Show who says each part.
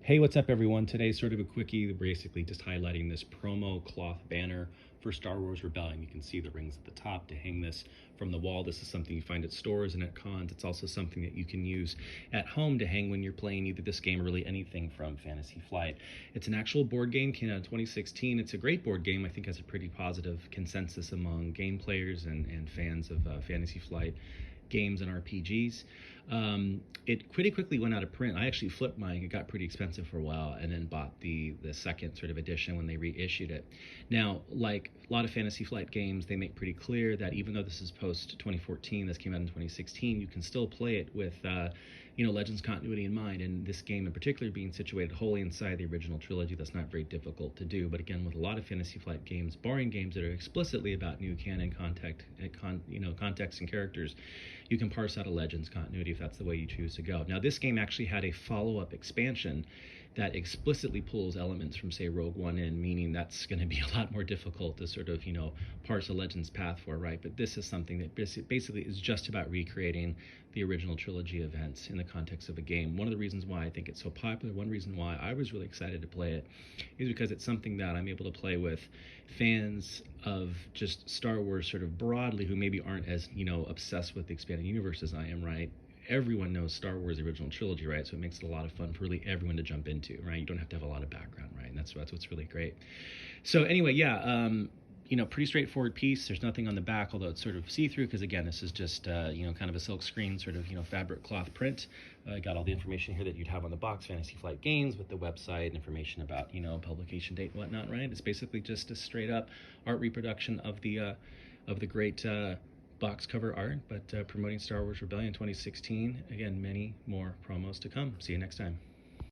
Speaker 1: Hey, what's up, everyone? Today's sort of a quickie, basically just highlighting this promo cloth banner for Star Wars Rebellion. You can see the rings at the top to hang this from the wall. This is something you find at stores and at cons. It's also something that you can use at home to hang when you're playing either this game or really anything from Fantasy Flight. It's an actual board game, came out in 2016. It's a great board game. I think has a pretty positive consensus among game players and fans of Fantasy Flight games and RPGs. It pretty quickly went out of print. I actually flipped mine. It got pretty expensive for a while, and then bought the second sort of edition when they reissued it. Now, like a lot of Fantasy Flight games, they make pretty clear that even though this is post 2014, this came out in 2016, you can still play it with Legends continuity in mind. And this game in particular being situated wholly inside the original trilogy, that's not very difficult to do. But again, with a lot of Fantasy Flight games, barring games that are explicitly about new canon context and characters, you can parse out a Legends continuity if that's the way you choose to go. Now, this game actually had a follow-up expansion that explicitly pulls elements from, say, Rogue One in, meaning that's going to be a lot more difficult to sort of, parse a Legends path for, right? But this is something that basically is just about recreating the original trilogy events in the context of a game. One of the reasons why I think it's so popular, one reason why I was really excited to play it, is because it's something that I'm able to play with fans of just Star Wars sort of broadly who maybe aren't as, obsessed with the expanded universe as I am, right? Everyone knows Star Wars, the original trilogy, right? So it makes it a lot of fun for really everyone to jump into, right? You don't have to have a lot of background, right? And that's what's really great. So anyway, yeah, pretty straightforward piece. There's nothing on the back, although it's sort of see-through, because again, this is just, kind of a silk screen sort of, fabric cloth print. Got all the information here that you'd have on the box, Fantasy Flight Games, with the website, information about, publication date and whatnot, right? It's basically just a straight up art reproduction of the great box cover art, but promoting Star Wars Rebellion 2016. Again, many more promos to come. See you next time.